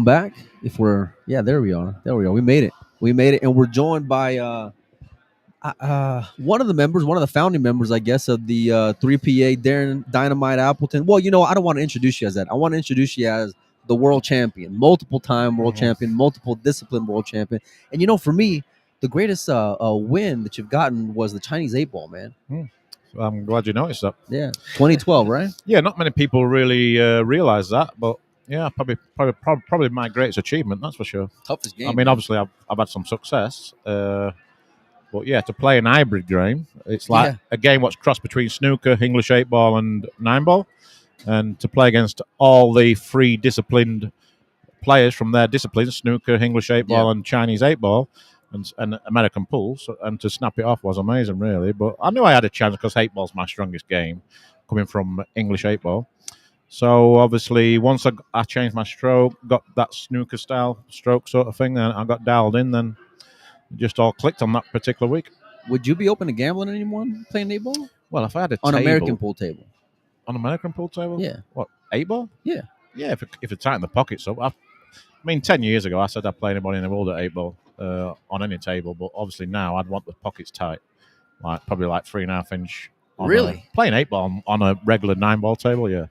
welcome back. If we're there we are. There we are. We made it. We made it, and we're joined by one of the members, one of the founding members, I guess, of the 3PA, Darren Dynamite Appleton. Well, I don't want to introduce you as that. I want to introduce you as the world champion, multiple time world champion, multiple discipline world champion. And for me, the greatest win that you've gotten was the Chinese 8-ball, man. I'm glad you noticed that. Yeah, 2012, right? Yeah, not many people really realize that, but yeah, probably my greatest achievement. That's for sure. Toughest game. I mean, obviously, I've had some success, but yeah, to play an hybrid game, it's like a game what's crossed between snooker, English 8-ball, and 9-ball, and to play against all the three disciplined players from their disciplines: snooker, English 8-ball, and Chinese 8-ball. And American pool, and to snap it off was amazing, really. But I knew I had a chance because 8-ball's my strongest game, coming from English 8-ball. So obviously, once I changed my stroke, got that snooker style stroke sort of thing, and I got dialed in, then it just all clicked on that particular week. Would you be open to gambling anymore playing 8-ball? Well, if I had a on table, American pool table. On American pool table? Yeah. What, 8-ball? Yeah. Yeah, if it tightened the pockets up. I mean, 10 years ago, I said I'd play anybody in the world at 8-ball. On any table, but obviously now I'd want the pockets tight, probably 3.5 inch. Really? Playing 8-ball on a regular 9-ball table, yeah.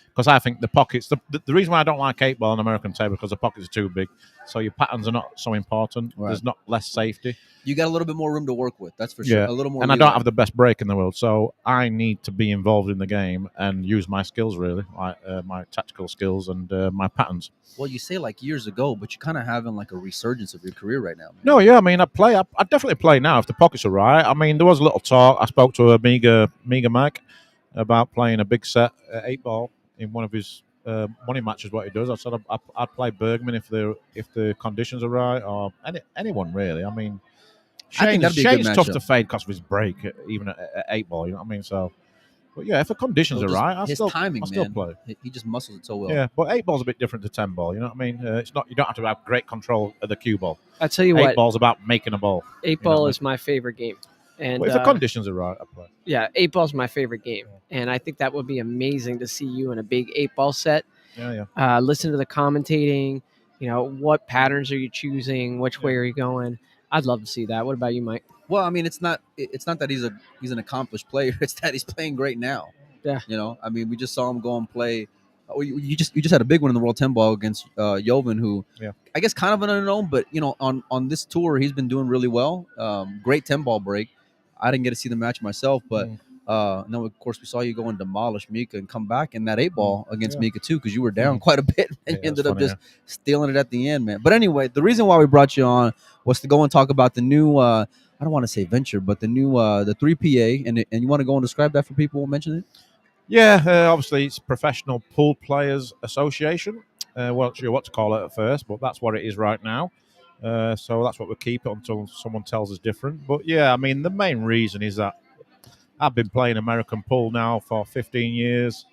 Because I think the pockets, the reason why I don't like 8-ball on American table because the pockets are too big, so your patterns are not so important. Right. There's not less safety. You got a little bit more room to work with, that's for sure. Yeah. A little more. And I don't have the best break in the world, so I need to be involved in the game and use my skills, really, my tactical skills and my patterns. Well, you say years ago, but you're kind of having a resurgence of your career right now. Man. No, yeah, I mean, I definitely play now if the pockets are right. I mean, there was a little talk. I spoke to Amiga Mike about playing a big set at 8-ball in one of his money matches. What he does, I said I'd play Bergman if the conditions are right, or anyone really. I mean, Shane's tough to fade because of his break, even at 8-ball. You know what I mean? So. But yeah, if the conditions are right, I'll still play. He just muscles it so well. Yeah, but 8-ball's a bit different to 10-ball. You know what I mean? It's not. You don't have to have great control of the cue ball. I tell you what, 8-ball's about making a ball. 8-ball is my favorite game. And if the conditions are right, I play. Yeah, 8-ball's my favorite game, and I think that would be amazing to see you in a big 8-ball set. Yeah. Listen to the commentating. What patterns are you choosing? Which way are you going? I'd love to see that. What about you, Mike? Well, I mean, it's not that he's an accomplished player. It's that he's playing great now. Yeah. I mean, we just saw him go and play. You just had a big one in the World 10-ball against Jovan, who I guess kind of an unknown, but on this tour he's been doing really well. Great 10-ball break. I didn't get to see the match myself, but no, of course we saw you go and demolish Mika and come back in that 8-ball against Mika too, because you were down quite a bit and you ended up just stealing it at the end, man. But anyway, the reason why we brought you on was to go and talk about the new. I don't want to say venture, but the new the 3PA, and you want to go and describe that for people who mention it? Yeah, obviously it's Professional Pool Players Association. Not sure what to call it at first, but that's what it is right now. So that's what we'll keep it until someone tells us different. But yeah, I mean, the main reason is that I've been playing American pool now for 15 years,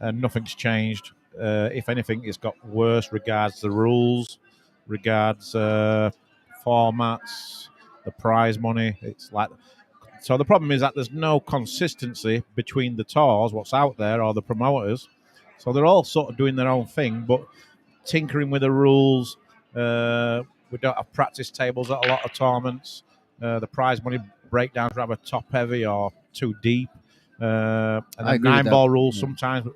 and nothing's changed. If anything, it's got worse regards the rules, regards formats, the prize money. So the problem is that there's no consistency between the tours, what's out there, or the promoters. So they're all sort of doing their own thing, but tinkering with the rules. We don't have practice tables at a lot of tournaments. The prize money breakdowns are either top heavy or too deep. And the 9-ball rules sometimes.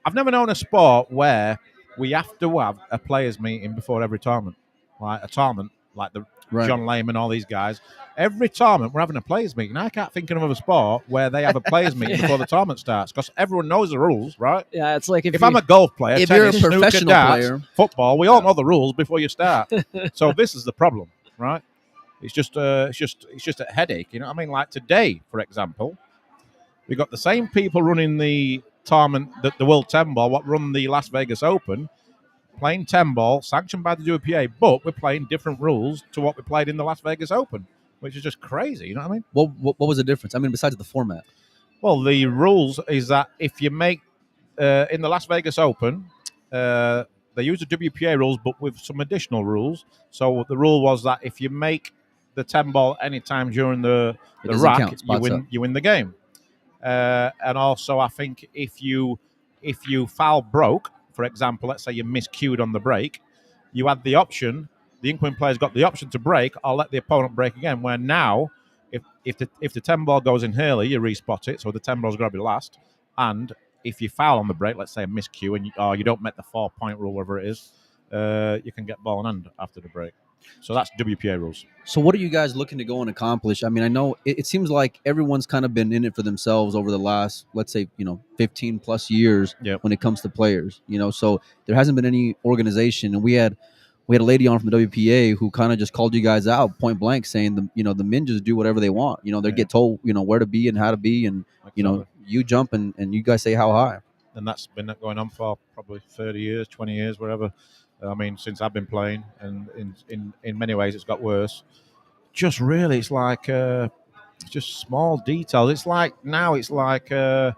I've never known a sport where we have to have a players' meeting before every tournament. Like a tournament, like the John Lehman, all these guys. Every tournament, we're having a players' meeting. I can't think of another sport where they have a players' meeting before the tournament starts, because everyone knows the rules, right? Yeah, it's like if I'm a golf player, if tennis, you're a professional player, football, we all know the rules before you start. So this is the problem, right? It's just a headache, you know what I mean? Like today, for example, we got the same people running the tournament, the World 10-ball, what run the Las Vegas Open, playing 10-ball, sanctioned by the WPA, but we're playing different rules to what we played in the Las Vegas Open, which is just crazy, you know what I mean? What was the difference? I mean, besides the format? Well, the rules is that if you make, in the Las Vegas Open, they use the WPA rules, but with some additional rules. So the rule was that if you make the 10-ball anytime during the rack, you win the game. And also, I think if you foul broke, for example, let's say you miscued on the break, you had the option. The incoming player's got the option to break or let the opponent break again. Where now, if the 10 ball goes in early, you respot it. So the 10 ball's got to be last. And if you foul on the break, let's say a miscue, or you don't make the 4-point rule, whatever it is, you can get ball in hand after the break. So that's WPA rules. So what are you guys looking to go and accomplish? I mean, I know it seems like everyone's kind of been in it for themselves over the last, let's say, 15 plus years when it comes to players, so there hasn't been any organization. And we had a lady on from the WPA who kind of just called you guys out point blank, saying the men just do whatever they want. They get told, where to be and how to be. And, you jump and you guys say how high. And that's been going on for probably 30 years, 20 years, whatever. I mean, since I've been playing, and in many ways it's got worse. Just really, it's like just small details. It's like now, the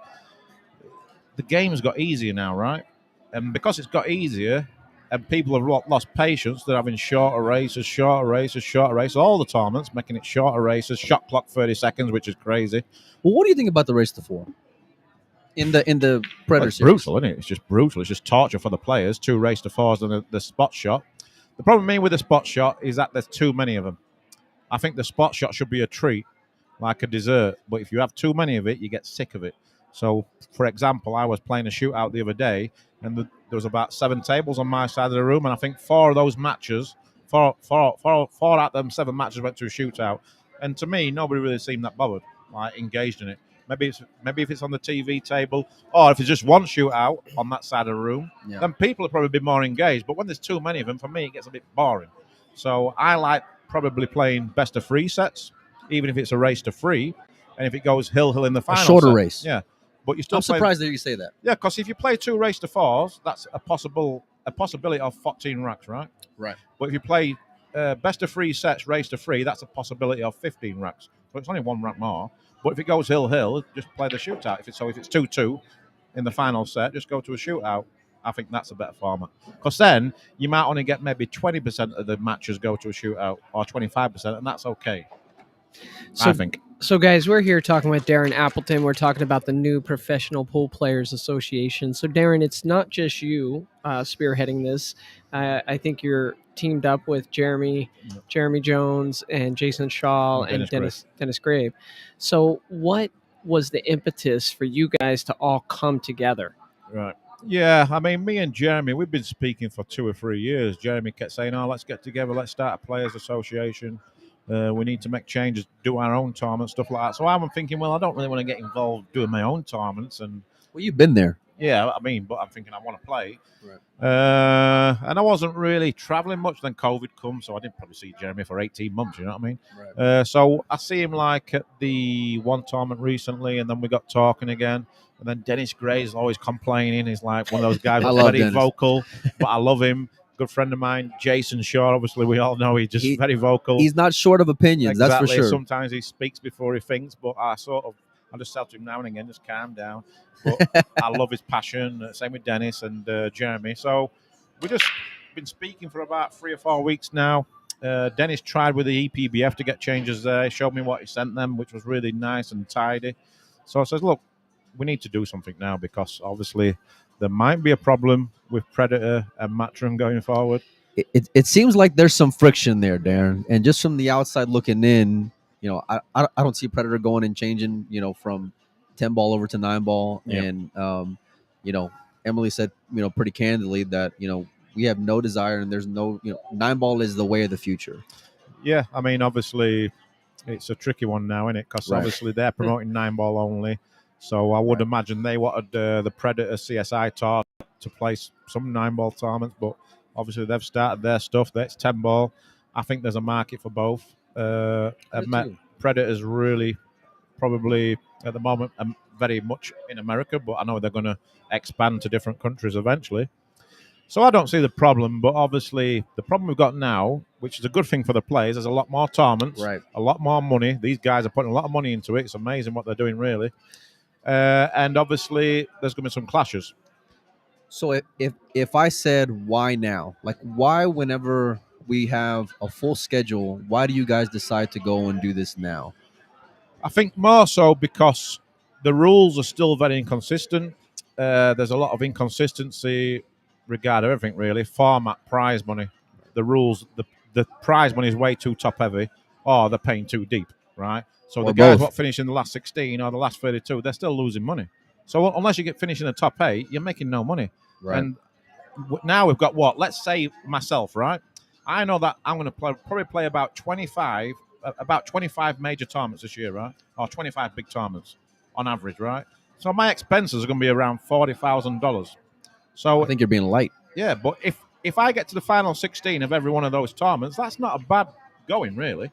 game's got easier now, right? And because it's got easier, and people have lost patience, they're having shorter races. All the tournaments making it shorter races. Shot clock 30 seconds, which is crazy. Well, what do you think about the race to 4? In the Predator it's series? Brutal, isn't it? It's just brutal. It's just torture for the players. 2 race to 4s and the spot shot. The problem with me with the spot shot is that there's too many of them. I think the spot shot should be a treat, like a dessert. But if you have too many of it, you get sick of it. So, for example, I was playing a shootout the other day, and there was about 7 tables on my side of the room, and I think 4 of those matches, 4 out of them 7 matches went to a shootout. And to me, nobody really seemed that bothered, like engaged in it. Maybe if it's on the TV table, or if it's just one shootout on that side of the room, then people will probably be more engaged. But when there's too many of them, for me, it gets a bit boring. So I like probably playing best of 3 sets, even if it's a race to 3, and if it goes hill in the final, a shorter set, race. Yeah, but you still. I'm surprised that you say that. Yeah, because if you play 2 race to 4s, that's a possibility of 14 racks, right? Right. But if you play best of 3 sets, race to 3, that's a possibility of 15 racks. So it's only 1 rack more. But if it goes hill, just play the shootout. If it's 2-2 in the final set, just go to a shootout. I think that's a better format. Because then you might only get maybe 20% of the matches go to a shootout, or 25%, and that's okay. I think. So, guys, we're here talking with Darren Appleton. We're talking about the new Professional Pool Players Association. So, Darren, it's not just you spearheading this. I think you're teamed up with Jeremy Jones and Jason Shaw and Dennis Grave. So, what was the impetus for you guys to all come together? Right. Yeah, I mean, me and Jeremy, we've been speaking for 2 or 3 years. Jeremy kept saying, let's get together, let's start a players association. We need to make changes, do our own tournaments, stuff like that. So I'm thinking, well, I don't really want to get involved doing my own tournaments. And well, you've been there. Yeah, I mean, but I'm thinking I want to play. Right. And I wasn't really traveling much. Then COVID comes, so I didn't probably see Jeremy for 18 months, you know what I mean? Right. So I see him like at the one tournament recently, and then we got talking again. And then Dennis Gray's always complaining. He's like one of those guys who's very vocal, but I love him. Good friend of mine, Jason Shaw. Obviously, we all know he's just very vocal. He's not short of opinions, exactly. That's for sure. Sometimes he speaks before he thinks, but I just tell to him now and again, just calm down. But I love his passion. Same with Dennis and Jeremy. So we've just been speaking for about 3 or 4 weeks now. Dennis tried with the EPBF to get changes there. He showed me what he sent them, which was really nice and tidy. So I says, look, we need to do something now because obviously there might be a problem with Predator and Matchroom going forward. It seems like there's some friction there, Darren. And just from the outside looking in, I don't see Predator going and changing, from 10 ball over to 9 ball. Yep. And, Emily said, pretty candidly that, we have no desire and there's no, 9 ball is the way of the future. Yeah. I mean, obviously it's a tricky one now, isn't it? Because obviously they're promoting 9 ball only. So I would imagine they wanted the Predator CSI tour to play some 9 ball tournaments, but obviously they've started their stuff. That's 10 ball. I think there's a market for both. Predator's really probably at the moment very much in America, but I know they're going to expand to different countries eventually. So I don't see the problem, but obviously the problem we've got now, which is a good thing for the players, there's a lot more tournaments, a lot more money. These guys are putting a lot of money into it. It's amazing what they're doing, really. And obviously there's going to be some clashes. So if I said why now, like why whenever we have a full schedule, why do you guys decide to go and do this now? I think more so because the rules are still very inconsistent. There's a lot of inconsistency regarding everything, really. Format, prize money. the rules, the prize money is way too top heavy, or they're paying too deep, right? So Or the guys both. what finish in the last 16 or the last 32, they're still losing money. So unless you get finished in the top 8, you're making no money. Right. And now we've got what? Let's say myself, right? I know that I'm going to probably play about 25 major tournaments this year, right? Or 25 big tournaments on average, right? So my expenses are going to be around $40,000. So I think you're being light. yeah, but if I get to the final 16 of every one of those tournaments, that's not a bad going, really.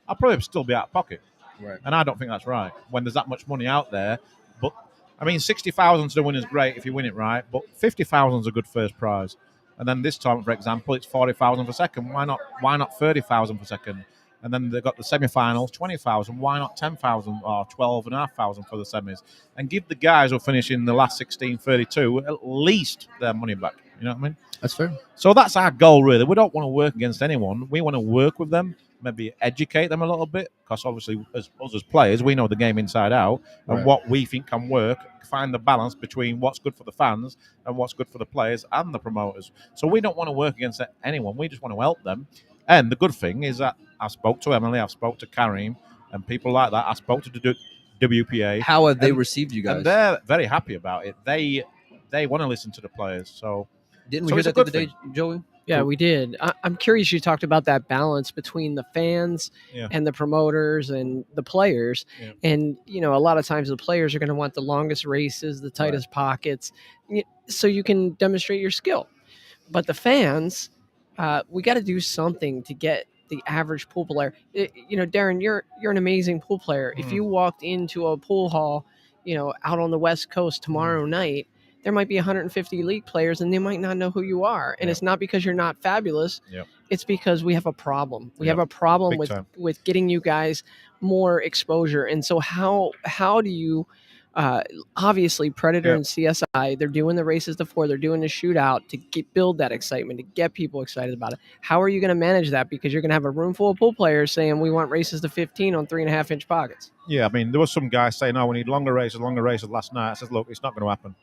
I'll probably still be out of pocket. Right. And I don't think that's right when there's that much money out there. But, I mean, 60,000 to the win is great if you win it right, but 50,000 is a good first prize. And then this time, for example, it's 40,000 for second. Why not 30,000 for second? And then they've got the semi-finals, 20,000. Why not 10,000 or 12,500 for the semis? And give the guys who finish in the last 16, 32 at least their money back. You know what I mean? That's fair. So that's our goal, really. We don't want to work against anyone. We want to work with them, maybe educate them a little bit, because obviously, as players, we know the game inside out and Right. what we think can work. Find the balance between what's good for the fans and what's good for the players and the promoters. So we don't want to work against anyone. We just want to help them. And the good thing is that I spoke to Emily, I spoke to Karim, and people like that. I spoke to the WPA. How have they received you guys? And they're very happy about it. They want to listen to the players. So Didn't we so hear it's a that the other good day, Joey? Yeah, we did. I'm curious. You talked about that balance between the fans Yeah. and the promoters and the players. Yeah. And, a lot of times the players are going to want the longest races, the tightest pockets, so you can demonstrate your skill. But the fans, we got to do something to get the average pool player. Darren, you're an amazing pool player. If you walked into a pool hall, out on the West Coast tomorrow night, there might be 150 league players and they might not know who you are. And it's not because you're not fabulous. Yep. It's because we have a problem. We Yep. have a problem Big time. with getting you guys more exposure. And so how do you obviously Predator Yep. and CSI, they're doing the races to 4, they're doing the shootout to build that excitement, to get people excited about it. How are you going to manage that? Because you're going to have a room full of pool players saying we want races to 15 on 3.5-inch pockets. Yeah, I mean, there was some guys saying, "Oh, we need longer races last night." I said, "Look, it's not going to happen.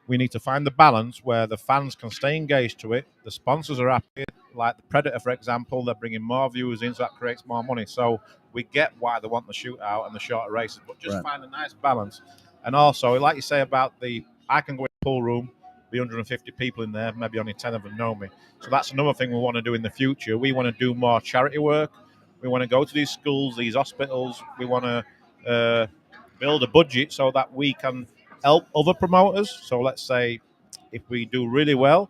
We need to find the balance where the fans can stay engaged to it. The sponsors are happy, like the Predator, for example. They're bringing more viewers in, so that creates more money. So we get why they want the shootout and the shorter races, but just find a nice balance. And also, like you say about I can go in the pool room, be 150 people in there, maybe only 10 of them know me. So that's another thing we want to do in the future. We want to do more charity work. We want to go to these schools, these hospitals. We want to build a budget so that we can help other promoters. So let's say if we do really well,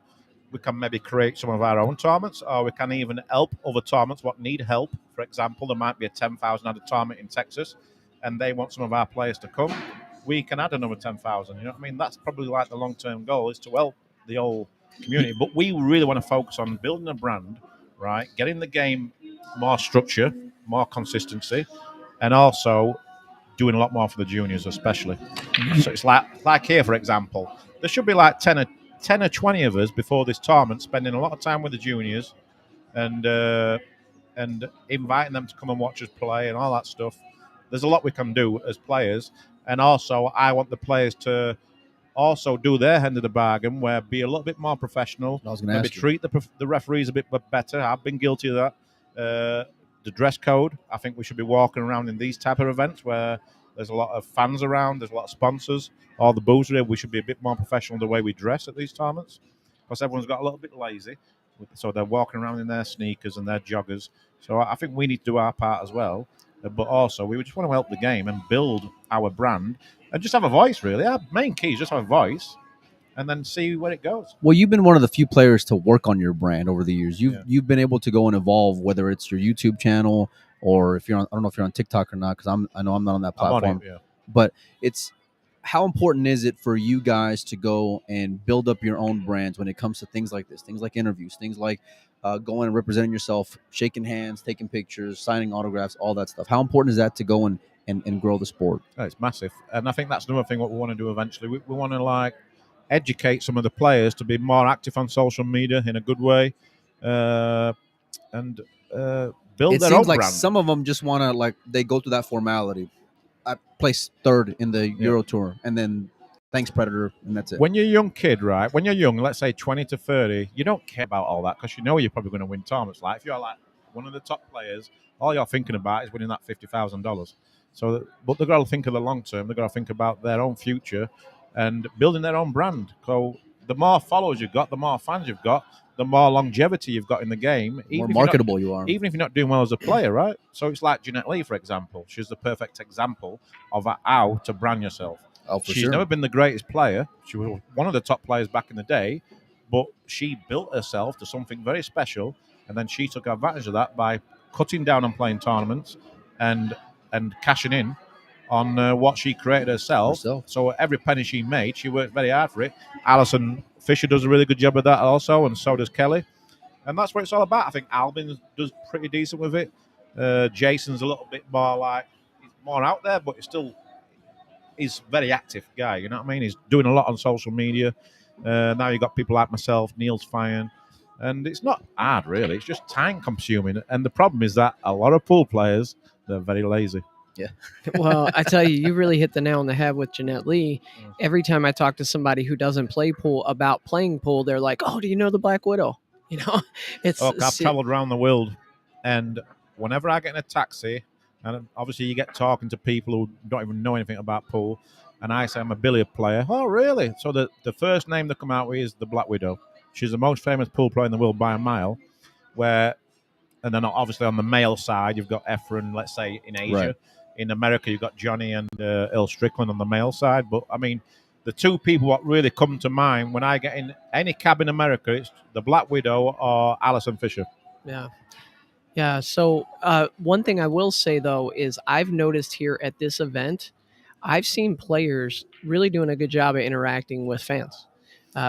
we can maybe create some of our own tournaments, or we can even help other tournaments what need help. For example, there might be a 10,000 added tournament in Texas and they want some of our players to come. We can add another 10,000. You know what I mean? That's probably like the long-term goal, is to help the whole community. But we really want to focus on building a brand, right? Getting the game more structure, more consistency, and also doing a lot more for the juniors, especially. So it's like here, for example, there should be like 10 or 20 of us before this tournament, spending a lot of time with the juniors and inviting them to come and watch us play and all that stuff. There's a lot we can do as players, and also I want the players to also do their end of the bargain, where be a little bit more professional, maybe treat the referees a bit better. I've been guilty of that. The dress code, I think we should be walking around in these type of events where there's a lot of fans around, there's a lot of sponsors, all the booze are here. We should be a bit more professional the way we dress at these tournaments, because everyone's got a little bit lazy, so they're walking around in their sneakers and their joggers. So I think we need to do our part as well, but also we just want to help the game and build our brand and just have a voice, really. Our main key is just have a voice and then see where it goes. Well, you've been one of the few players to work on your brand over the years. You've been able to go and evolve, whether it's your YouTube channel or if you're on, I don't know if you're on TikTok or not, because I know I'm not on that platform. I'm on it, yeah. But it's how important is it for you guys to go and build up your own brands when it comes to things like this, things like interviews, things like going and representing yourself, shaking hands, taking pictures, signing autographs, all that stuff? How important is that to go and grow the sport? Oh, it's massive. And I think that's another thing what we want to do eventually. We want to educate some of the players to be more active on social media in a good way, and build It their own seems like brand. some of them just want to they go through that formality. I placed third in the Euro Tour, and then thanks Predator, and that's it. When you're a young kid, right? When you're young, let's say 20 to 30, you don't care about all that because you know you're probably going to win tournaments. Like if you're like one of the top players, all you're thinking about is winning that $50,000. So, but they've got to think of the long term. They've got to think about their own future and building their own brand. So the more followers you've got, the more fans you've got, the more longevity you've got in the game. The more marketable you are. Even if you're not doing well as a player, right? So it's like Jeanette Lee, for example. She's the perfect example of how to brand yourself. Oh, for She's sure. never been the greatest player. She was one of the top players back in the day, but she built herself to something very special, and then she took advantage of that by cutting down on playing tournaments and cashing in on what she created herself. So every penny she made, she worked very hard for it. Alison Fisher does a really good job of that also, and so does Kelly. And that's what it's all about. I think Albin does pretty decent with it. Jason's a little bit more like, he's more out there, but he's a very active guy, you know what I mean? He's doing a lot on social media. Now you've got people like myself, Neil's fine. And it's not hard, really. It's just time consuming. And the problem is that a lot of pool players, they're very lazy. Yeah. Well, I tell you, you really hit the nail on the head with Jeanette Lee. Every time I talk to somebody who doesn't play pool about playing pool, they're like, "Oh, do you know the Black Widow?" You know, I've traveled around the world, and whenever I get in a taxi, and obviously you get talking to people who don't even know anything about pool, and I say I'm a billiard player. Oh, really? So the first name they come out with is the Black Widow. She's the most famous pool player in the world by a mile. And then obviously on the male side, you've got Efren, let's say in Asia. Right. In America, you've got Johnny and Earl Strickland on the male side. But, I mean, the two people that really come to mind when I get in any cab in America, it's the Black Widow or Alison Fisher. Yeah. Yeah. So one thing I will say, though, is I've noticed here at this event, I've seen players really doing a good job of interacting with fans.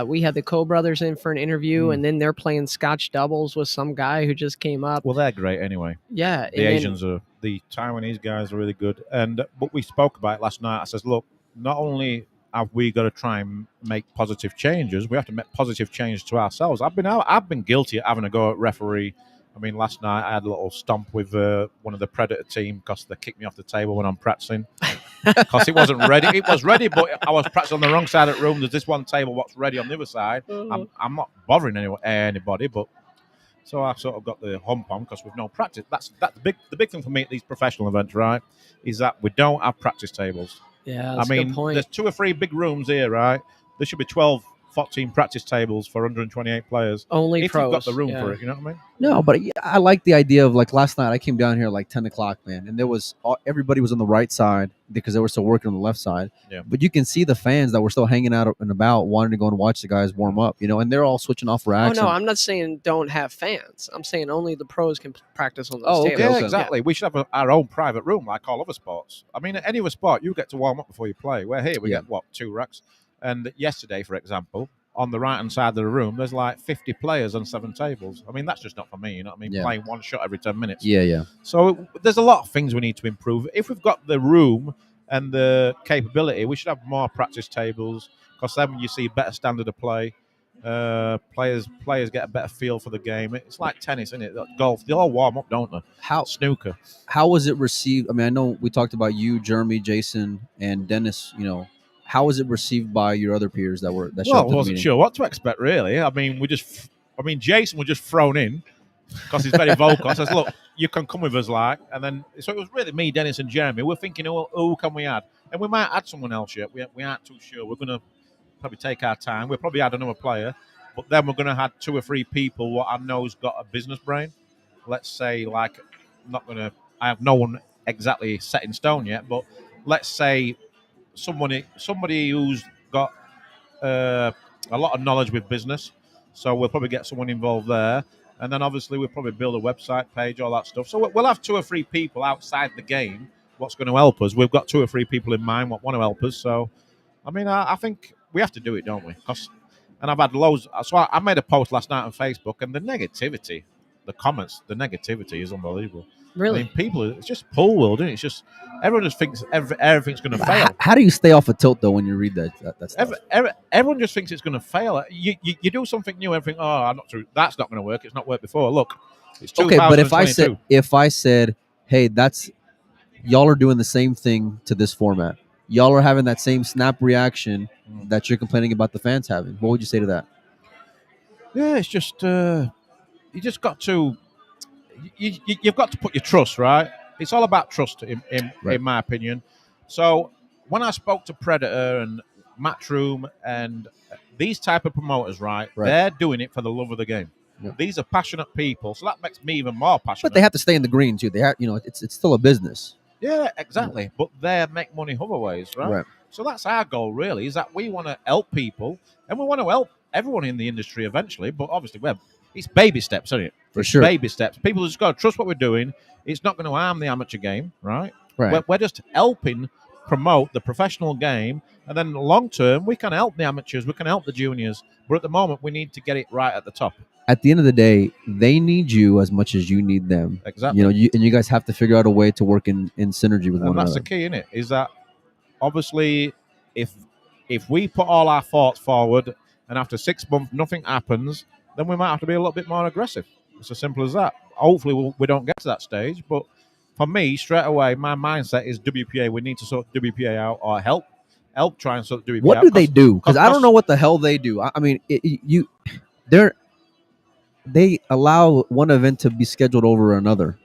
We had the Coe brothers in for an interview, and then they're playing Scotch doubles with some guy who just came up. Well, they're great anyway. Yeah. The Asians are, the Taiwanese guys are really good. And what we spoke about last night, I says, look, not only have we got to try and make positive changes, we have to make positive changes to ourselves. I've been guilty of having a go at referee. I mean, last night I had a little stomp with one of the Predator team because they kicked me off the table when I'm practicing. Because it wasn't ready. It was ready, but I was practicing on the wrong side of the room. There's this one table what's ready on the other side. I'm not bothering anybody, but so I sort of got the hump on because we've no practice. That's the big thing for me at these professional events, right? Is that we don't have practice tables. Yeah, that's a good point. There's 2 or 3 big rooms here, right? There should be 12, 14 practice tables for 128 players. Only if pros. You've got the room for it, you know what I mean? No, but I like the idea of, like, last night I came down here like 10 o'clock, man, and there was everybody was on the right side because they were still working on the left side. Yeah. But you can see the fans that were still hanging out and about, wanting to go and watch the guys warm up, you know, and they're all switching off racks. Oh, no, I'm not saying don't have fans. I'm saying only the pros can practice on those tables. Yeah, exactly. We should have our own private room like all other sports. I mean, at any other sport, you get to warm up before you play. We're here, we get, 2 racks? And yesterday, for example, on the right-hand side of the room, there's like 50 players on 7 tables. I mean, that's just not for me, you know what I mean? Yeah. Playing one shot every 10 minutes. Yeah. So there's a lot of things we need to improve. If we've got the room and the capability, we should have more practice tables because then you see better standard of play. Players get a better feel for the game. It's like tennis, isn't it? Golf, they all warm up, don't they? Snooker. How was it received? I mean, I know we talked about you, Jeremy, Jason, and Dennis, you know. How was it received by your other peers that showed up to the meeting? I wasn't sure what to expect, really. I mean, Jason was just thrown in because he's very vocal. I says, look, you can come with us, like. And then, so it was really me, Dennis, and Jeremy. We're thinking, who can we add? And we might add someone else yet. We aren't too sure. We're going to probably take our time. We'll probably add another player. But then we're going to add 2 or 3 people what I know's got a business brain. Let's say, like, I have no one exactly set in stone yet, but let's say somebody who's got a lot of knowledge with business. So we'll probably get someone involved there. And then obviously we'll probably build a website page, all that stuff. So we'll have 2 or 3 people outside the game what's going to help us. We've got 2 or 3 people in mind what want to help us. So, I mean, I think we have to do it, don't we? And I've had loads. So I made a post last night on Facebook, and the negativity, the comments, the negativity is unbelievable. Really? I mean, people, it's just pool world, isn't it? It's just, everyone just thinks everything's going to fail. How do you stay off a tilt, though, when you read that stuff? Everyone just thinks it's going to fail. You do something new, everything, I'm not true. That's not going to work. It's not worked before. Look, it's 2022. Okay, but if I said, hey, y'all are doing the same thing to this format, y'all are having that same snap reaction that you're complaining about the fans having. What would you say to that? Yeah, it's just you just got to you've got to put your trust, right? It's all about trust, Right. in my opinion. So when I spoke to Predator and Matchroom and these type of promoters, right, they're doing it for the love of the game. Yep. These are passionate people, so that makes me even more passionate. But they have to stay in the green too. They have, it's still a business. Yeah, exactly. But they make money other ways, right? Right. So that's our goal, really, is that we want to help people, and we want to help everyone in the industry eventually. But obviously, it's baby steps, isn't it? For It's sure. baby steps. People just got to trust what we're doing. It's not going to harm the amateur game, right? Right. We're just helping promote the professional game, and then long term, we can help the amateurs, we can help the juniors. But at the moment, we need to get it right at the top. At the end of the day, they need you as much as you need them. Exactly. You guys have to figure out a way to work in synergy with one And that's another. the key, isn't it? Is that obviously if we put all our thoughts forward and after 6 months nothing happens, then we might have to be a little bit more aggressive. It's as simple as that. Hopefully we don't get to that stage, but for me, straight away, my mindset is WPA. We need to sort WPA out or help try and sort WPA out. What do they do? Because I don't know what the hell they do. I mean, they allow one event to be scheduled over another.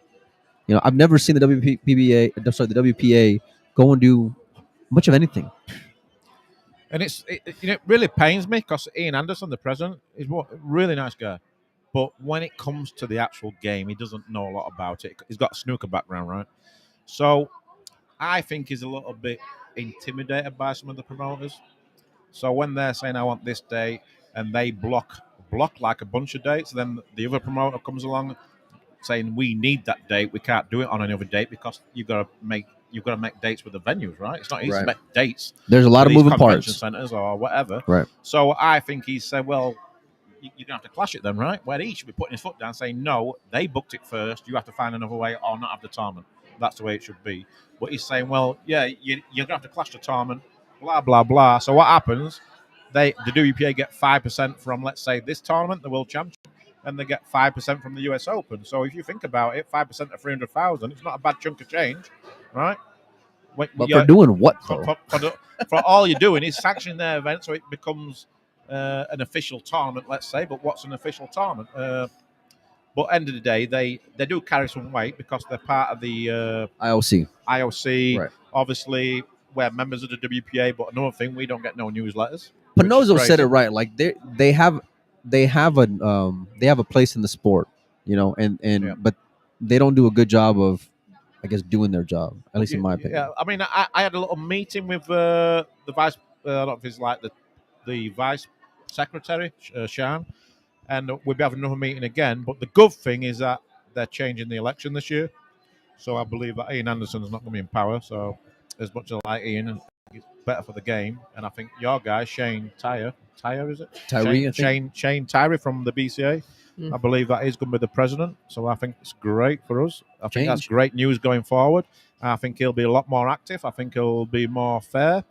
I've never seen the the WPA go and do much of anything. And it really pains me because Ian Anderson, the president, is a really nice guy. But when it comes to the actual game, he doesn't know a lot about it. He's got a snooker background, right? So I think he's a little bit intimidated by some of the promoters. So when they're saying, I want this date, and they block like a bunch of dates, then the other promoter comes along saying, we need that date. We can't do it on any other date because you've got to make dates with the venues, right? It's not easy to make dates. There's a lot of moving parts. Convention centers or whatever. Right. So I think he said, well, you're going to have to clash it then, right? Where he should be putting his foot down saying, no, they booked it first. You have to find another way or not have the tournament. That's the way it should be. But he's saying, well, yeah, you're going to have to clash the tournament, blah, blah, blah. So what happens? The WPA get 5% from, let's say, this tournament, the World Championship, and they get 5% from the US Open. So if you think about it, 5% of 300,000, it's not a bad chunk of change, right? But for doing what, for all you're doing is sanctioning their event, so it becomes an official tournament, let's say. But what's an official tournament? But end of the day, they do carry some weight because they're part of the IOC, right. Obviously, we're members of the WPA. But another thing, we don't get no newsletters. Panozzo said it right. Like they have a place in the sport, but they don't do a good job of, I guess, doing their job, at least in my opinion. Yeah, I mean, I had a little meeting with the vice. I don't know if it's like the vice secretary, Sean, and we'll be having another meeting again. But the good thing is that they're changing the election this year, so I believe that Ian Anderson's not going to be in power. So as much as I like Ian, it's better for the game. And I think your guy Shane Tyre is it? Shane Tyre from the BCA. I believe that is going to be the president. So I think it's great for us. I think that's great news going forward. I think he'll be a lot more active. I think he'll be more fair.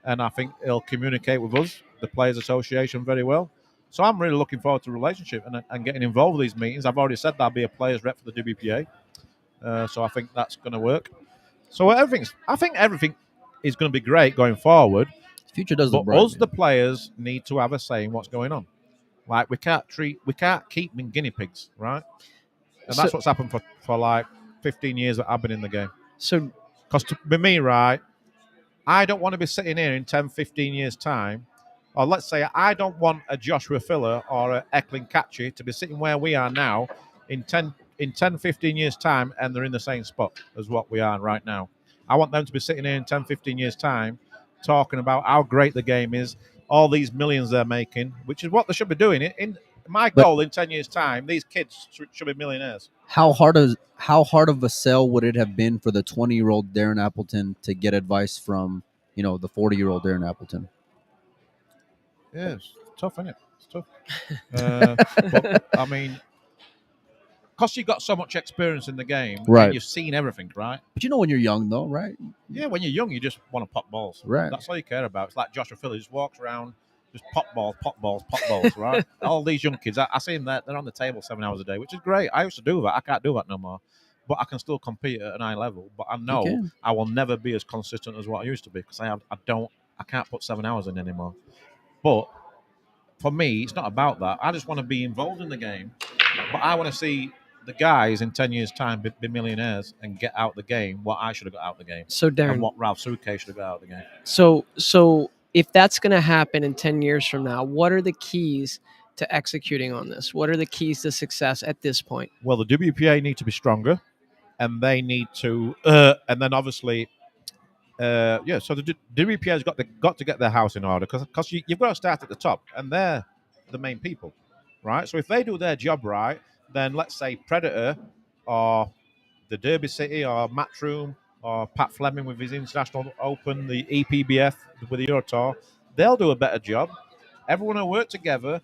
And I think he'll communicate with us, the Players Association, very well. So I'm really looking forward to the relationship and getting involved with these meetings. I've already said that I'll be a players rep for the WPA. So I think that's going to work. So I think everything is going to be great going forward. Future does look bright. But us, the players, need to have a say in what's going on. Like we can't keep them guinea pigs, right? And that's what's happened for like 15 years that I've been in the game. So, because to be me, right, I don't want to be sitting here in 10, 15 years' time, or let's say I don't want a Joshua Filler or a Eklund Catchy to be sitting where we are now in 10, 15 years' time, and they're in the same spot as what we are right now. I want them to be sitting here in 10, 15 years' time talking about how great the game is, all these millions they're making, which is what they should be doing. In my goal in 10 years' time, these kids should be millionaires. How hard of a sell would it have been for the 20-year-old Darren Appleton to get advice from, the 40-year-old Darren Appleton? Yeah, it's tough, isn't it? It's tough. But, I mean, because you've got so much experience in the game, right? And you've seen everything, right? But when you're young, though, right? Yeah, when you're young, you just want to pop balls. Right. That's all you care about. It's like Joshua Phillips just walks around, just pop balls, right? All these young kids, I see them there, they're on the table 7 hours a day, which is great. I used to do that. I can't do that no more. but I can still compete at an high level. But I You know can. I will never be as consistent as what I used to be because I can't put 7 hours in anymore. But for me, it's not about that. I just want to be involved in the game, but I want to see the guys in 10 years' time be millionaires and get out the game what I should have got out the game, So and Darren, what Ralph Suke should have got out the game. so if that's going to happen in 10 years from now, what are the keys to executing on this? What are the keys to success at this point? Well, the WPA need to be stronger, and they need to, and then obviously, So the WPA has got to get their house in order because you've got to start at the top, and they're the main people, right? So if they do their job right, then let's say Predator or the Derby City or Matchroom or Pat Fleming with his International Open, the EPBF with the Euro Tour, they'll do a better job. Everyone will work together.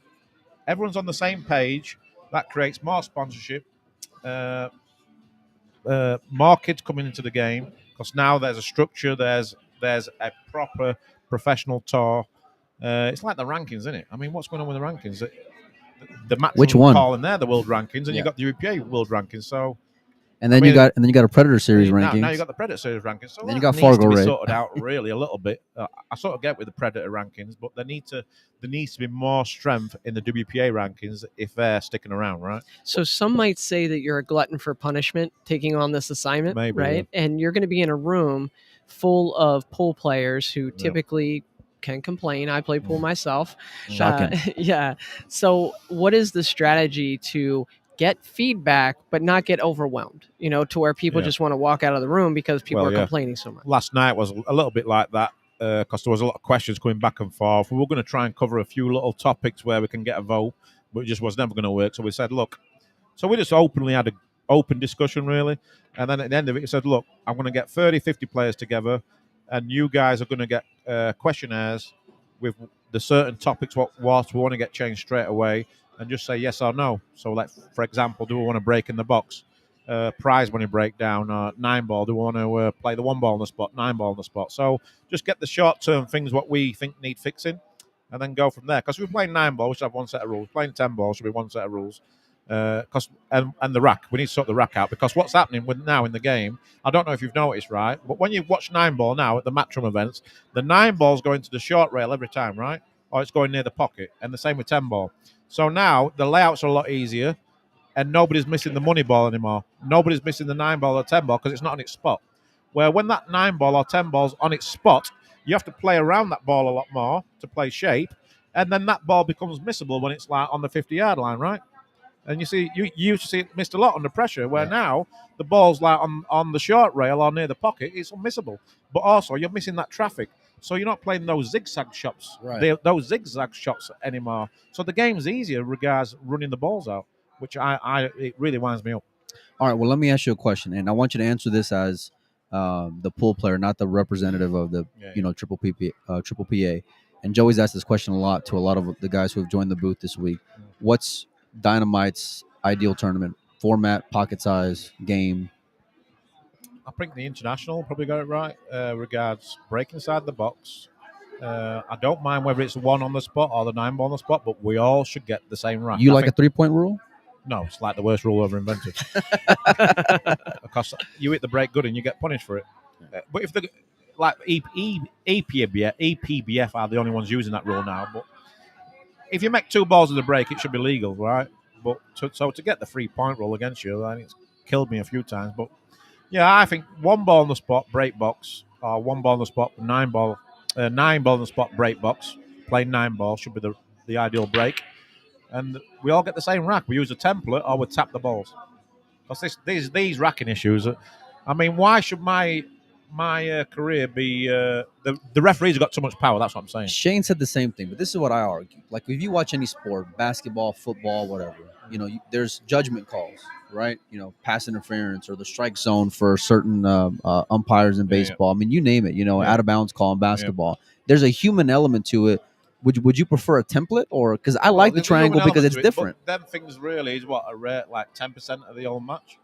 Everyone's on the same page. That creates more sponsorship, more kids coming into the game because now there's a structure. There's a proper professional tour. It's like the rankings, isn't it? I mean, what's going on with the rankings? The Which Matchroom one? calling there the world rankings, and Yeah. you got the UPA world rankings. So And then you got a Predator Series rankings. now you got the Predator Series rankings. So then you that got needs Fargo to be Raid. sorted out really a little bit. I sort of get with the Predator rankings, but there needs to be more strength in the WPA rankings if they're sticking around, right? So some might say that you're a glutton for punishment taking on this assignment, Maybe, right? And you're going to be in a room full of pool players who typically can complain. I play pool myself. Shocking. Yeah. So what is the strategy to get feedback but not get overwhelmed, to where people just want to walk out of the room because people are complaining so much? Last night was a little bit like that because there was a lot of questions going back and forth. We were going to try and cover a few little topics where we can get a vote, but it just was never going to work. So we said, look, so we just openly had an open discussion, really. And then at the end of it, we said, look, I'm going to get 30, 50 players together, and you guys are going to get questionnaires with the certain topics, what we want to get changed straight away, and just say yes or no. So, like, for example, do we want to break in the box? Prize money breakdown, 9 ball. Do we want to play the 1 ball on the spot, 9 ball on the spot? So just get the short-term things, what we think need fixing, and then go from there. Because if we're playing 9 ball, we should have one set of rules. Playing 10 ball should be one set of rules. And the rack, we need to sort the rack out because what's happening now in the game, I don't know if you've noticed, right? But when you watch 9 ball now at the Matchroom events, the 9 ball's going to the short rail every time, right? Or it's going near the pocket, and the same with 10 ball. So now the layouts are a lot easier, and nobody's missing the money ball anymore. Nobody's missing the 9 ball or 10 ball because it's not on its spot. Where when that 9 ball or 10 ball's on its spot, you have to play around that ball a lot more to play shape, and then that ball becomes missable when it's like on the 50-yard line, right? And you see, you used to see it missed a lot under pressure, where now the ball's like on the short rail or near the pocket, it's unmissable. But also, you're missing that traffic. So you're not playing those zigzag shots, those zigzag shots anymore. So the game's easier regards running the balls out, which it really winds me up. All right, well, let me ask you a question, and I want you to answer this as the pool player, not the representative of the triple PA. And Joey's asked this question a lot to a lot of the guys who have joined the booth this week. What's Dynamite's ideal tournament format, pocket size, game? I think the international probably got it right. Regards breaking inside the box. I don't mind whether it's 1 on the spot or the 9 ball on the spot, but we all should get the same rack. You like a 3-point rule? No, it's like the worst rule ever invented. Because you hit the break good and you get punished for it. But if EPBF are the only ones using that rule now. But if you make 2 balls of the break, it should be legal, right? But to get the 3-point rule against you, I think it's killed me a few times. But yeah, I think 1 ball on the spot, break box, or 1 ball on the spot, 9 ball on the spot, break box. Playing 9 ball should be the ideal break. And we all get the same rack. We use a template or we tap the balls. Because these racking issues, I mean, why should my career be... the referees have got too much power, that's what I'm saying. Shane said the same thing, but this is what I argue. Like, if you watch any sport, basketball, football, whatever, there's judgment calls, right? Pass interference or the strike zone for certain umpires in baseball. I mean, you name it, out of bounds call in basketball. There's a human element to it. Would you prefer a template or because I like the triangle because it's different? But them things really is what a rate like 10% of the whole match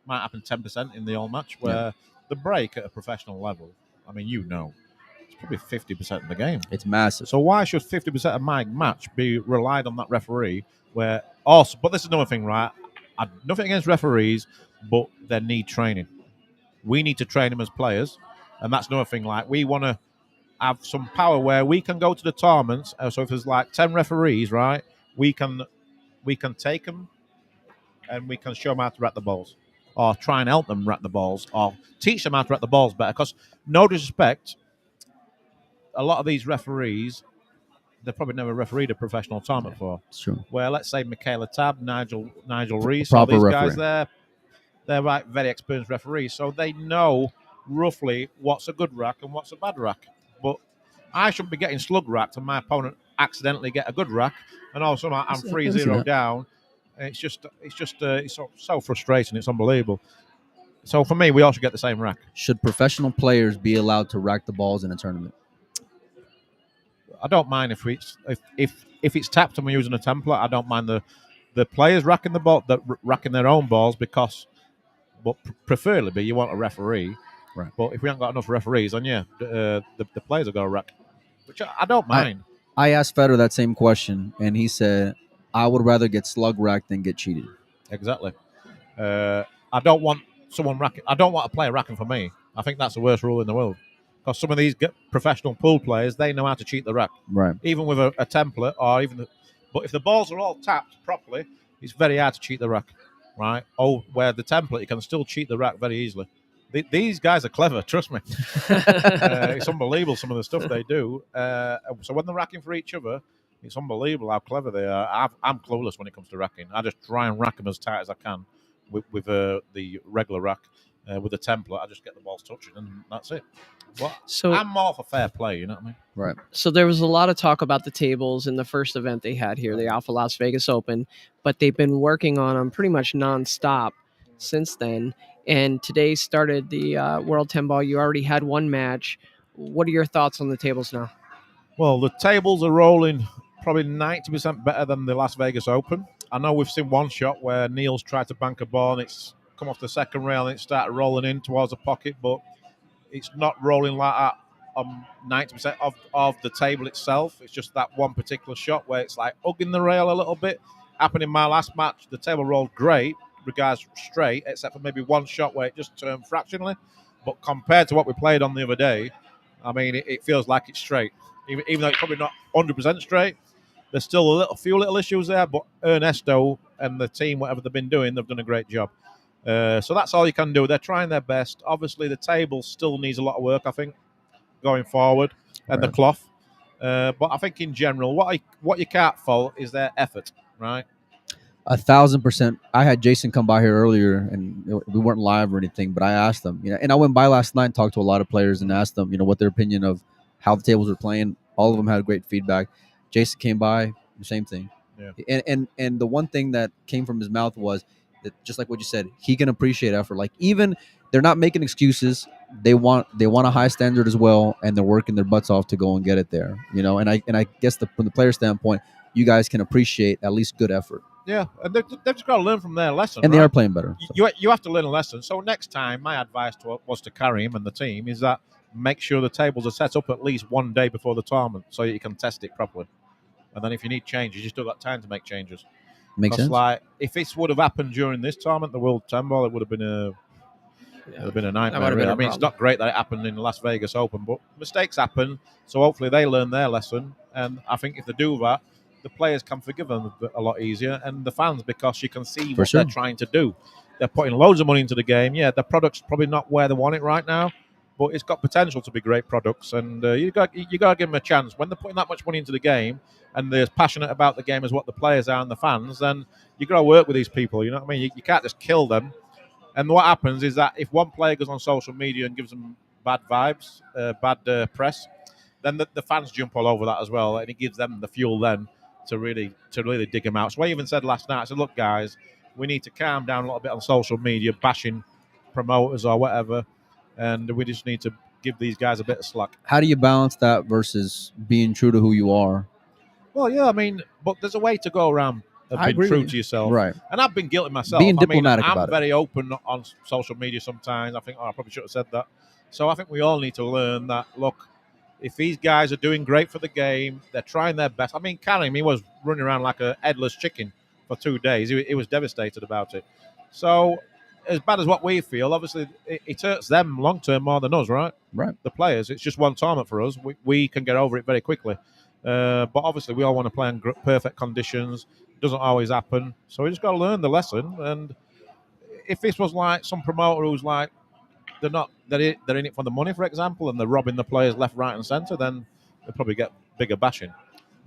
might happen 10% in the whole match. Where the break at a professional level, I mean, it's probably 50% of the game. It's massive. So why should 50% of my match be relied on that referee? But this is another thing, right? nothing against referees, but they need training. We need to train them as players, and that's another thing. Like, we want to have some power where we can go to the tournaments. So if there's like 10 referees, right, we can take them and we can show them how to rack the balls, or try and help them rack the balls, or teach them how to rack the balls better. Because, no disrespect, a lot of these referees, they've probably never refereed a professional tournament before. It's true. Where, let's say, Michaela Tabb, Nigel Reese, Proper all these referee. guys, they're like very experienced referees, so they know roughly what's a good rack and what's a bad rack. But I shouldn't be getting slug racked and my opponent accidentally get a good rack, and all of a sudden I'm 3-0 down. It's so frustrating. It's unbelievable. So for me, we all should get the same rack. Should professional players be allowed to rack the balls in a tournament? I don't mind if it's tapped and we're using a template. I don't mind the players racking the ball, racking their own balls, but preferably you want a referee. Right. But if we haven't got enough referees, then the players are going to rack, which I don't mind. I asked Federer that same question, and he said, I would rather get slug racked than get cheated. Exactly. I don't want someone racking. I don't want a player racking for me. I think that's the worst rule in the world. Because some of these professional pool players, they know how to cheat the rack. Right. Even with a template, or even but if the balls are all tapped properly, it's very hard to cheat the rack. Right? Where the template, you can still cheat the rack very easily. These guys are clever, trust me. It's unbelievable some of the stuff they do. So when they're racking for each other, it's unbelievable how clever they are. I'm clueless when it comes to racking. I just try and rack them as tight as I can with the regular rack. With the template, I just get the balls touching, and that's it. But I'm more for fair play, you know what I mean? Right. So there was a lot of talk about the tables in the first event they had here, the Alpha Las Vegas Open, but they've been working on them pretty much nonstop since then. And today started the World 10 Ball. You already had one match. What are your thoughts on the tables now? Well, the tables are rolling probably 90% better than the Las Vegas Open. I know we've seen one shot where Neil's tried to bank a ball and it's come off the second rail and it started rolling in towards the pocket, but it's not rolling like that on 90% of the table itself. It's just that one particular shot where it's like hugging the rail a little bit. Happened in my last match. The table rolled great, regards straight, except for maybe one shot where it just turned fractionally. But compared to what we played on the other day, I mean, it feels like it's straight. Even though it's probably not 100% straight, there's still a few little issues there. But Ernesto and the team, whatever they've been doing, they've done a great job. So that's all you can do. They're trying their best. Obviously, the table still needs a lot of work, I think, going forward, and the cloth. But I think in general, what you can't fault is their effort, right? 1,000%. I had Jason come by here earlier, and we weren't live or anything, but I asked them, and I went by last night and talked to a lot of players and asked them, what their opinion of how the tables were playing. All of them had great feedback. Jason came by, the same thing. Yeah. And the one thing that came from his mouth was that, just like what you said, he can appreciate effort. Like, even they're not making excuses. They want a high standard as well, and they're working their butts off to go and get it there. And I guess from the player standpoint, you guys can appreciate at least good effort. Yeah, and they've just got to learn from their lesson. And they are playing better. So. You have to learn a lesson. So next time, my advice was to Karim and the team is that make sure the tables are set up at least one day before the tournament so you can test it properly. And then if you need changes, you still got time to make changes. Makes sense. Like, if this would have happened during this tournament, the World 10 Ball, it would have been a nightmare. Really. I mean, it's not great that it happened in the Las Vegas Open, but mistakes happen. So hopefully they learn their lesson. And I think if they do that, the players can forgive them a lot easier, and the fans, because you can see what they're trying to do. They're putting loads of money into the game. Yeah, the product's probably not where they want it right now, but it's got potential to be great products, and you got to give them a chance. When they're putting that much money into the game, and they're as passionate about the game as what the players are and the fans, then you got to work with these people. You know what I mean? You can't just kill them. And what happens is that if one player goes on social media and gives them bad vibes, bad press, then the fans jump all over that as well, and it gives them the fuel then to really dig them out. So I even said last night, I said, look, guys, we need to calm down a little bit on social media, bashing promoters or whatever, and we just need to give these guys a bit of slack. How do you balance that versus being true to who you are? Well, yeah, I mean, but there's a way to go around being true to yourself. Right. And I've been guilty myself. Being diplomatic about it. I'm very open on social media sometimes. I think, I probably should have said that. So I think we all need to learn that, look, if these guys are doing great for the game, they're trying their best. I mean, Karim, he was running around like a headless chicken for 2 days. He was devastated about it. So, as bad as what we feel, obviously it hurts them long term more than us, right? Right. The players. It's just one tournament for us. We can get over it very quickly. But obviously, we all want to play in perfect conditions. It doesn't always happen. So we just got to learn the lesson. And if this was like some promoter who's like, they're in it for the money, for example, and they're robbing the players left, right, and centre, then they'll probably get bigger bashing.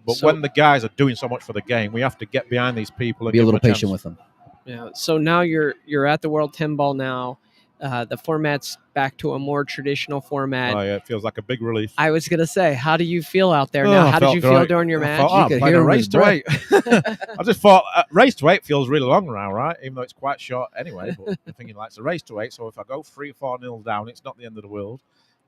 But when the guys are doing so much for the game, we have to get behind these people and be a give little them patient chance. with them. Yeah. So now you're at the World 10 Ball now. The format's back to a more traditional format. Oh yeah, it feels like a big relief. I was gonna say, how do you feel out there now? How did you feel during your match? I played a race to 8. I just thought race to 8 feels really long now, right? Even though it's quite short anyway. But I'm thinking like it's a race to 8, so if I go 3 or 4-0 down, it's not the end of the world.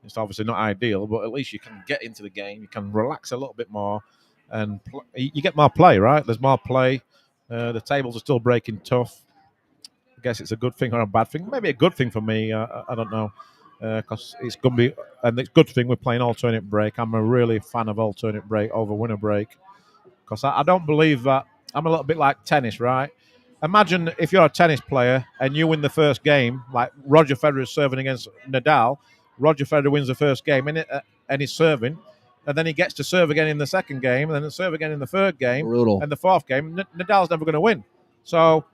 It's obviously not ideal, but at least you can get into the game. You can relax a little bit more, and you get more play, right? There's more play. The tables are still breaking tough. I guess it's a good thing or a bad thing. Maybe a good thing for me. I don't know. Because it's going to be, and it's a good thing we're playing alternate break. I'm a really fan of alternate break over winner break, because I don't believe that. I'm a little bit like tennis, right? Imagine if you're a tennis player and you win the first game, like Roger Federer is serving against Nadal. Roger Federer wins the first game and he's serving, and then he gets to serve again in the second game, and then serve again in the third game, Brutal. and the fourth game. Nadal's never going to win. So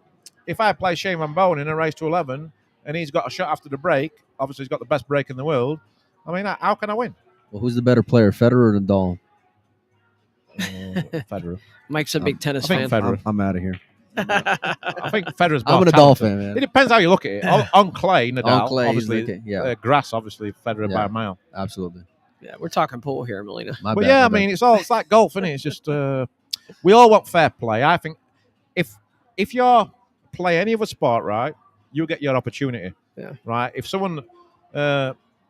if I play Shane Van Bowen in a race to 11 and he's got a shot after the break, obviously he's got the best break in the world, I mean, how can I win? Well, who's the better player, Federer or Nadal? Federer. Mike's a big tennis fan. Federer. I'm out of here. I think Federer's more I'm a Nadal talented. fan, man. It depends how you look at it. On clay, Nadal. On clay, obviously, grass, obviously, Federer by a mile. Absolutely. Yeah, we're talking pool here, Melina. But yeah, I mean, it's like golf, isn't it? It's just we all want fair play. I think if you play any other sport, right, you get your opportunity. Yeah. Right. If someone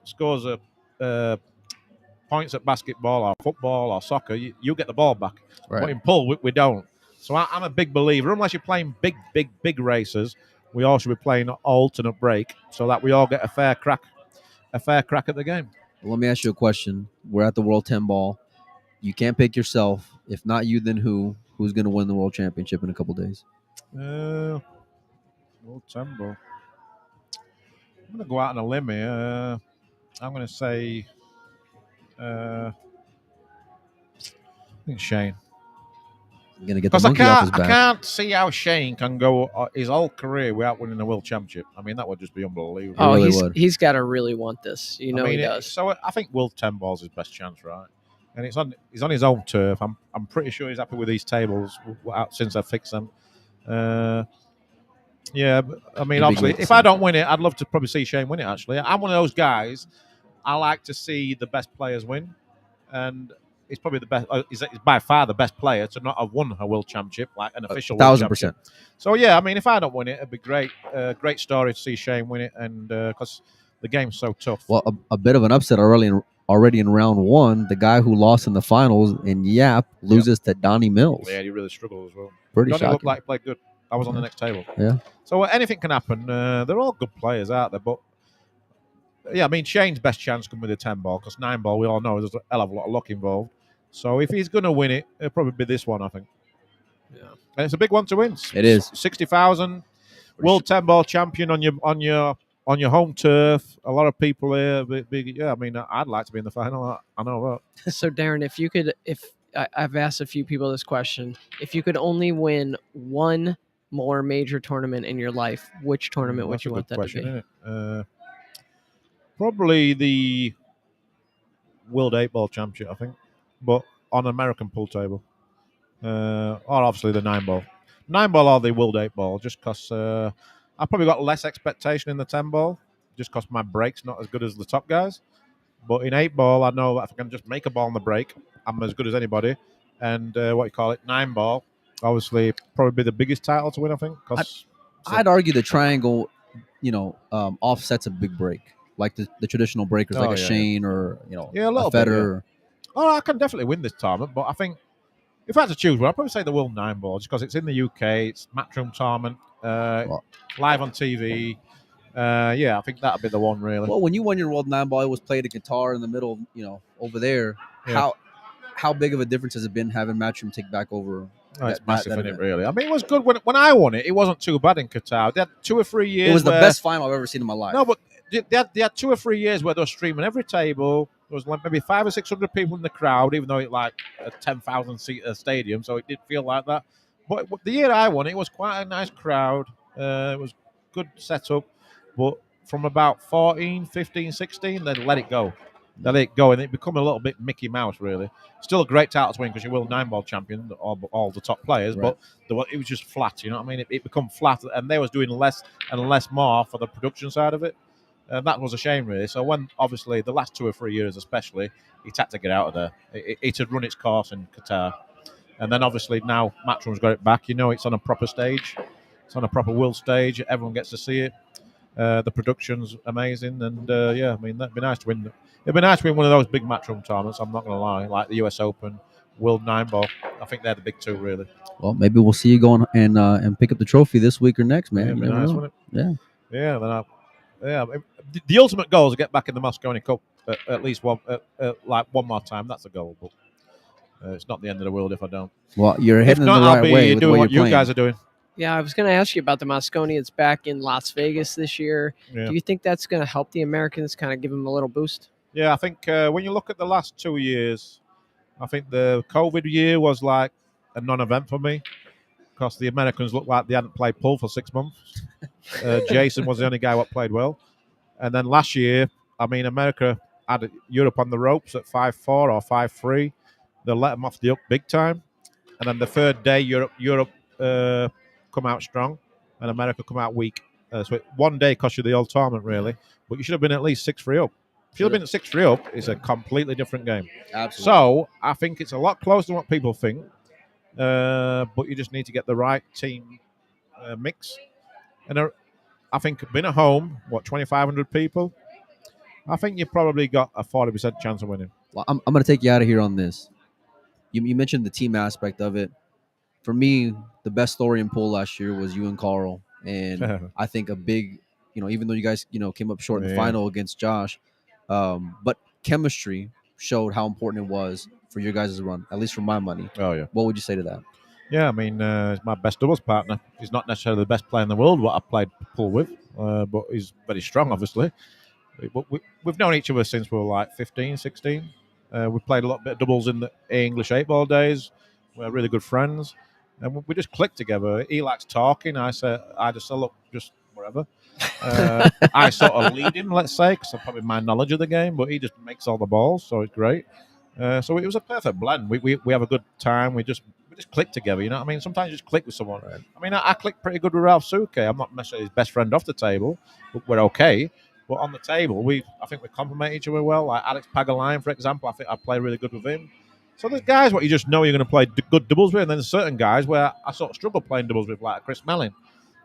scores points at basketball or football or soccer, you get the ball back. Right. But in pool, we don't. So I'm a big believer. Unless you're playing big races, we all should be playing alternate break so that we all get a fair crack at the game. Well, let me ask you a question. We're at the World 10 Ball. You can't pick yourself. If not you, then who? Who's going to win the World Championship in a couple days? World 10 Ball. I'm going to go out on a limb here. I'm going to say I think Shane. You're going to get the monkey off his back. I can't see how Shane can go his whole career without winning a World Championship. I mean, that would just be unbelievable. Oh, really he's got to really want this. He does. So I think World 10 Ball's his best chance, right? And he's on his own turf. I'm pretty sure he's happy with these tables since I fixed them. Yeah, I mean, obviously, if I don't win it, I'd love to probably see Shane win it, actually. I'm one of those guys, I like to see the best players win. And he's probably the best, he's by far the best player to not have won a World Championship, like an official World Championship. 1,000%. So, yeah, I mean, if I don't win it, it'd be great. Great story to see Shane win it, and because the game's so tough. Well, a bit of an upset already in round one. The guy who lost in the finals in Yap loses to Donnie Mills. Yeah, he really struggled as well. Pretty Donnie shocking. looked like he played good. I was on the next table. Yeah. So anything can happen. They're all good players out there, but yeah, I mean, Shane's best chance could be the 10 ball, because 9 ball, we all know there's a hell of a lot of luck involved. So if he's going to win it, it'll probably be this one, I think. Yeah. And it's a big one to win. It is. 60,000 World 10 ball champion on your home turf. A lot of people here. Yeah, I mean, I'd like to be in the final. I know that. So Darren, I've asked a few people this question, if you could only win one more major tournament in your life, which tournament would you want that question, to be? Isn't it? Probably the World 8 Ball Championship, I think, but on American pool table. Or obviously the 9 ball. 9 ball or the World 8 Ball, just because I've probably got less expectation in the 10 ball, just because my break's not as good as the top guys. But in 8 ball, I know that if I can just make a ball on the break, I'm as good as anybody. And 9 ball, obviously probably the biggest title to win, I think. I'd argue the triangle, offsets a big break, like the traditional breakers, like a Shane or a Federer. Oh, I can definitely win this tournament, but I think if I had to choose one, I'd probably say the World 9 Ball, just because it's in the UK, it's Matchroom tournament, live on TV. I think that'd be the one, really. Well, when you won your World 9 Ball, it was played a guitar in the middle, over there. Yeah. How big of a difference has it been having Matchroom take back over Oh, it's massive, isn't it, really? I mean, it was good when I won it. It wasn't too bad in Qatar. They had 2 or 3 years. It was the best final I've ever seen in my life. No, but they had 2 or 3 years where they were streaming every table. There was like maybe 500 or 600 people in the crowd, even though it like a 10,000 seat stadium, so it did feel like that. But the year I won, it was quite a nice crowd. It was good setup, but from about 14, 15, 16, they let it go. They let it go, and it become a little bit Mickey Mouse, really. Still a great title to win because you will 9-ball champion, all the top players, right. but it was just flat, you know what I mean? It become flat, and they was doing less and less more for the production side of it. And that was a shame, really. So when, obviously, the last 2 or 3 years especially, it had to get out of there. It had run its course in Qatar. And then, obviously, now Matchroom's got it back. You know, it's on a proper stage. It's on a proper world stage. Everyone gets to see it. The production's amazing. And, yeah, I mean, that'd be nice to win. It'd be nice to win one of those big Matchroom tournaments, I'm not going to lie, like the US Open, World 9-ball. I think they're the big 2, really. Well, maybe we'll see you go on and pick up the trophy this week or next, man. Yeah, it'd be nice, wouldn't it? Yeah. The ultimate goal is to get back in the Moscone Cup at least one more time. That's a goal, but it's not the end of the world if I don't. Well, you're heading in the right way. If not, I'll be doing what you guys are doing. Yeah, I was going to ask you about the Moscone. It's back in Las Vegas this year. Yeah. Do you think that's going to help the Americans, kind of give them a little boost? Yeah, I think when you look at the last 2 years, I think the COVID year was like a non-event for me because the Americans looked like they hadn't played pool for 6 months. Jason was the only guy that played well. And then last year, I mean, America had Europe on the ropes at 5-4 or 5-3. They let them off the up big time. And then the third day, Europe come out strong and America come out weak. So one day cost you the whole tournament, really. But you should have been at least 6-3 up. If you'd have been at 6-3 up, it's a completely different game. Absolutely. So I think it's a lot closer than what people think. But you just need to get the right team mix. And I think being at home, 2,500 people, I think you probably got a 40% chance of winning. Well, I'm going to take you out of here on this. You mentioned the team aspect of it. For me, the best story in pool last year was you and Carl. And I think a big, even though you guys, came up short in the final against Josh, but chemistry showed how important it was for your guys' run, at least for my money. Oh, yeah. What would you say to that? Yeah, I mean, he's my best doubles partner. He's not necessarily the best player in the world, what I've played pool with, but he's very strong, obviously. We've known each other since we were like 15, 16. We played a lot bit of doubles in the English 8-ball days. We're really good friends. And we just clicked together. He likes talking. I just said, look, just whatever. I sort of lead him, let's say, because I probably my knowledge of the game, but he just makes all the balls, so it's great. So it was a perfect blend. We have a good time. We just click together, you know what I mean? Sometimes you just click with someone. Right. I mean, I click pretty good with Ralph Suke. I'm not necessarily his best friend off the table, but we're okay. But on the table, I think we complement each other well. Like Alex Pagaline, for example, I think I play really good with him. So there's guys what you just know you're going to play good doubles with, and then there's certain guys where I sort of struggle playing doubles with, like Chris Mellin,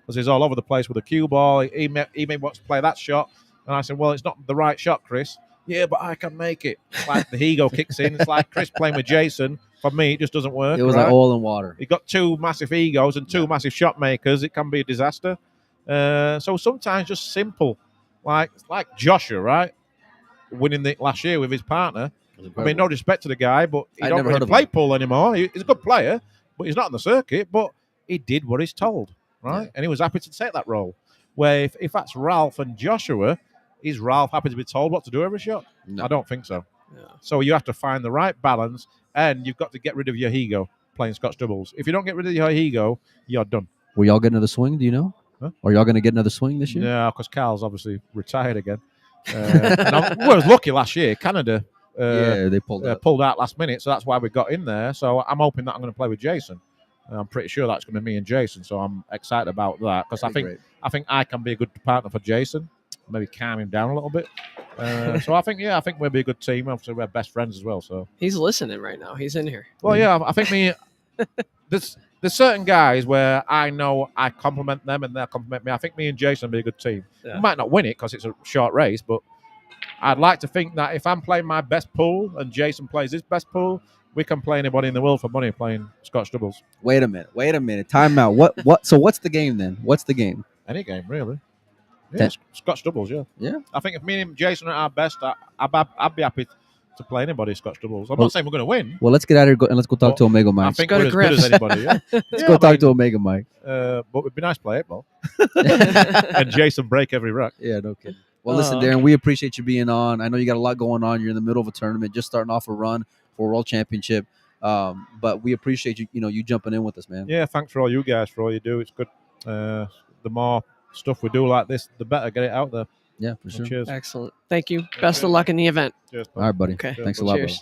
because he's all over the place with a cue ball. He may want to play that shot, and I said, well, it's not the right shot, Chris. Yeah, but I can make it. It's like the ego kicks in. It's like Chris playing with Jason. For me, it just doesn't work. It was like oil and water. He got 2 massive egos and 2 massive shot makers. It can be a disaster. So sometimes just simple, like Joshua, right? Winning the last year with his partner. I mean, no disrespect to the guy, but he don't really play pool anymore. He's a good player, but he's not on the circuit. But he did what he's told, right? Yeah. And he was happy to take that role. Where if that's Ralph and Joshua, is Ralph happy to be told what to do every shot? No. I don't think so. Yeah. So you have to find the right balance, and you've got to get rid of your ego playing Scotch doubles. If you don't get rid of your ego, you're done. Will y'all get another swing? Do you know? Huh? Are y'all going to get another swing this year? Yeah, because Carl's obviously retired again. And we was lucky last year. Canada they pulled out last minute, so that's why we got in there. So I'm hoping that I'm going to play with Jason. I'm pretty sure that's going to be me and Jason, so I'm excited about that because I think I can be a good partner for Jason. Maybe calm him down a little bit. So I think we'll be a good team. Obviously, we're best friends as well. So he's listening right now. He's in here. Well, yeah, I think there's certain guys where I know I compliment them and they'll compliment me. I think me and Jason will be a good team. Yeah. We might not win it because it's a short race, but I'd like to think that if I'm playing my best pool and Jason plays his best pool, we can play anybody in the world for money playing Scotch doubles. Wait a minute. Time out. What? So what's the game then? What's the game? Any game, really. Yeah, Scotch doubles, yeah. Yeah. I think if me and Jason are at our best, I'd be happy to play anybody Scotch doubles. I'm Well- not saying we're going to win. Well, let's get out of here and let's go talk Well, to Omega I Mike. think go we're to as good as Griff's. anybody. Yeah. Let's go talk to Omega Mike. But it'd be nice to play 8-ball. And Jason break every rack. Yeah, no kidding. Well, listen, Darren, we appreciate you being on. I know you got a lot going on. You're in the middle of a tournament, just starting off a run for a world championship. But we appreciate you, you jumping in with us, man. Yeah, thanks for all you guys for all you do. It's good. The more stuff we do like this, the better. Get it out there. Yeah, for sure. Cheers. Excellent. Thank you. Best of luck in the event. Cheers. All right, buddy. Okay. Thanks a lot, Cheers. brother.